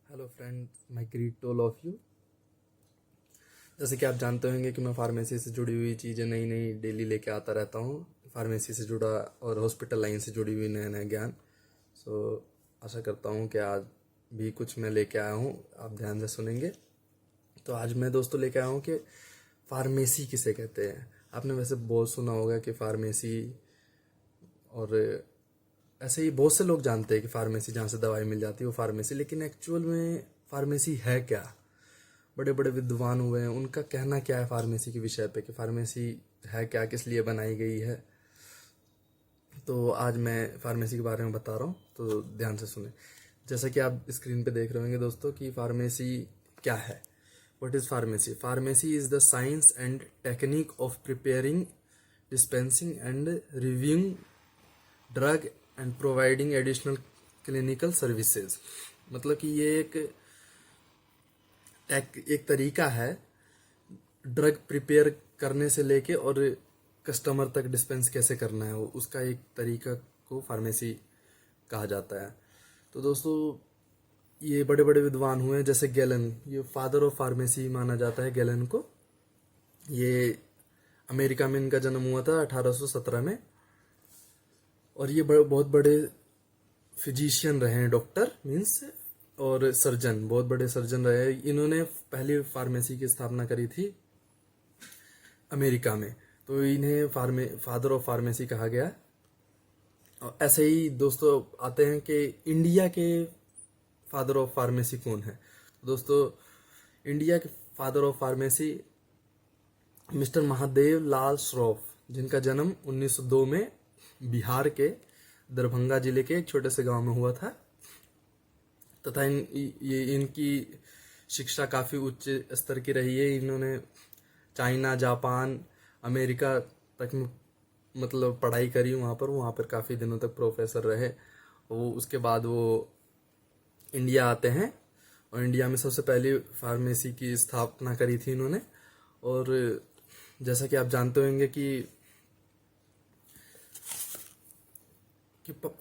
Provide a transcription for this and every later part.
Hello friends, my greet to all of you. जैसे कि आप जानते होंगे कि मैं फार्मेसी से जुड़ी हुई चीज़ें नई नई डेली लेके आता रहता हूँ। फार्मेसी से जुड़ा और हॉस्पिटल लाइन से जुड़ी हुई नया नया ज्ञान। सो आशा करता हूँ कि आज भी कुछ मैं लेके आया हूँ, आप ध्यान से सुनेंगे। तो आज मैं दोस्तों लेके आया हूँ कि फार्मेसी किसे कहते हैं। आपने वैसे बहुत सुना होगा कि फार्मेसी, और ऐसे ही बहुत से लोग जानते हैं कि फार्मेसी जहाँ से दवाई मिल जाती है वो फार्मेसी, लेकिन एक्चुअल में फार्मेसी है क्या। बड़े बड़े विद्वान हुए हैं, उनका कहना क्या है फार्मेसी के विषय पे कि फार्मेसी है क्या, किस लिए बनाई गई है। तो आज मैं फार्मेसी के बारे में बता रहा हूँ, तो ध्यान से सुने। जैसा कि आप स्क्रीन पे देख रहे होंगे दोस्तों कि फार्मेसी क्या है। What is pharmacy? Pharmacy is the science and technique of preparing, dispensing and reviewing drug and providing additional clinical services. मतलब कि ये एक तरीका है ड्रग प्रिपेयर करने से लेके और कस्टमर तक डिस्पेंस कैसे करना है, उसका एक तरीका को फार्मेसी कहा जाता है। तो दोस्तों, ये बड़े बड़े विद्वान हुए हैं, जैसे गैलन, ये फादर ऑफ फार्मेसी माना जाता है गैलन को। ये अमेरिका में इनका जन्म हुआ था 1817 में, और ये बहुत बड़े फिजिशियन रहे हैं, डॉक्टर मीन्स, और सर्जन, बहुत बड़े सर्जन रहे हैं। इन्होंने पहली फार्मेसी की स्थापना करी थी अमेरिका में, तो इन्हें फादर ऑफ फार्मेसी कहा गया। और ऐसे ही दोस्तों आते हैं कि इंडिया के फादर ऑफ फार्मेसी कौन है। दोस्तों, इंडिया के father of pharmacy mister Mahadev Lal Shroff, जिनका जन्म 1902 में बिहार के दरभंगा जिले के एक छोटे से गांव में हुआ था, तथा इनकी शिक्षा काफ़ी उच्च स्तर की रही है। इन्होंने चाइना, जापान, अमेरिका तक मतलब पढ़ाई करी वहाँ पर काफ़ी दिनों तक प्रोफेसर रहे। वो उसके बाद वो इंडिया आते हैं, और इंडिया में सबसे पहली फार्मेसी की स्थापना करी थी इन्होंने। और जैसा कि आप जानते होंगे कि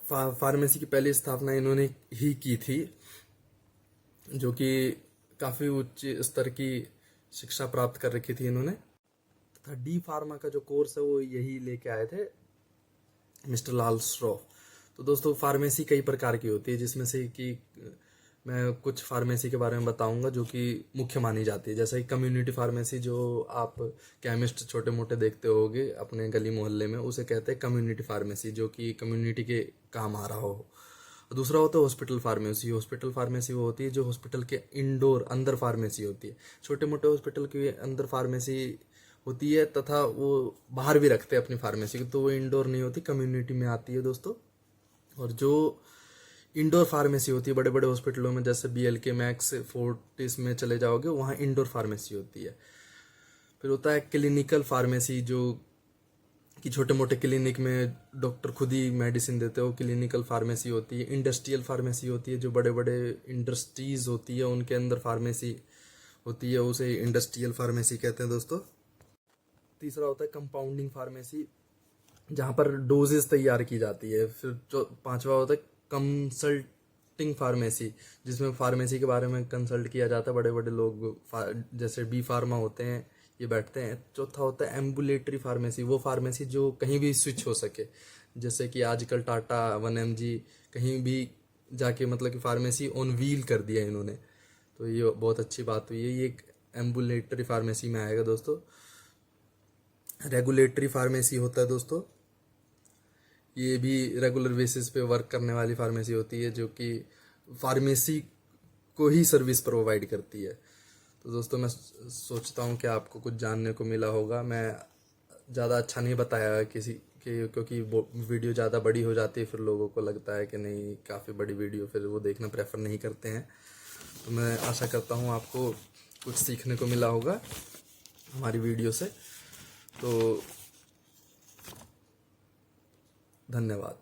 फार्मेसी की पहली स्थापना इन्होंने ही की थी, जो कि काफ़ी उच्च स्तर की शिक्षा प्राप्त कर रखी थी इन्होंने। तथा डी फार्मा का जो कोर्स है वो यही लेके आए थे मिस्टर लाल श्रॉफ। तो दोस्तों, फार्मेसी कई प्रकार की होती है, जिसमें से कि मैं कुछ फार्मेसी के बारे में बताऊंगा जो कि मुख्य मानी जाती है। जैसे कम्युनिटी फार्मेसी, जो आप केमिस्ट छोटे मोटे देखते होगे अपने गली मोहल्ले में, उसे कहते हैं कम्युनिटी फार्मेसी, जो कि कम्युनिटी के काम आ रहा हो। दूसरा होता है हॉस्पिटल फार्मेसी। हॉस्पिटल फार्मेसी वो होती है जो हॉस्पिटल के इंडोर अंदर फार्मेसी होती है। छोटे मोटे हॉस्पिटल के अंदर फार्मेसी होती है, तथा वो बाहर भी रखते हैं अपनी फार्मेसी को, तो वो इंडोर नहीं होती, कम्युनिटी में आती है दोस्तों। और जो इंडोर फार्मेसी होती है बड़े बड़े हॉस्पिटलों में, जैसे BLK मैक्स, फोर्टिस में चले जाओगे, वहाँ इंडोर फार्मेसी होती है। फिर होता है क्लिनिकल फार्मेसी, जो कि छोटे मोटे क्लिनिक में डॉक्टर खुद ही मेडिसिन देते हो, क्लिनिकल फार्मेसी होती है। इंडस्ट्रियल फार्मेसी होती है, जो बड़े बड़े इंडस्ट्रीज होती है उनके अंदर फार्मेसी होती है, उसे इंडस्ट्रियल फार्मेसी कहते हैं दोस्तों। तीसरा होता है कंपाउंडिंग फार्मेसी, जहाँ पर डोजेस तैयार की जाती है। फिर जो पांचवा होता है कंसल्टिंग फार्मेसी, जिसमें फार्मेसी के बारे में कंसल्ट किया जाता है। बड़े बड़े लोग जैसे B फार्मा होते हैं, ये बैठते हैं। चौथा होता है एम्बुलेटरी फार्मेसी, वो फार्मेसी जो कहीं भी स्विच हो सके, जैसे कि आजकल टाटा 1mg कहीं भी जाके मतलब कि फार्मेसी ऑन व्हील कर दिया इन्होंने, तो ये बहुत अच्छी बात हुई है। ये एक एम्बुलेटरी फार्मेसी में आएगा दोस्तों। रेगुलेटरी फार्मेसी होता है दोस्तों, ये भी रेगुलर बेसिस पे वर्क करने वाली फार्मेसी होती है, जो कि फार्मेसी को ही सर्विस प्रोवाइड करती है। तो दोस्तों, मैं सोचता हूँ कि आपको कुछ जानने को मिला होगा। मैं ज़्यादा अच्छा नहीं बताया किसी के, क्योंकि वीडियो ज़्यादा बड़ी हो जाती है, फिर लोगों को लगता है कि नहीं काफ़ी बड़ी वीडियो, फिर वो देखना प्रेफर नहीं करते हैं। तो मैं आशा करता हूँ आपको कुछ सीखने को मिला होगा हमारी वीडियो से। तो धन्यवाद।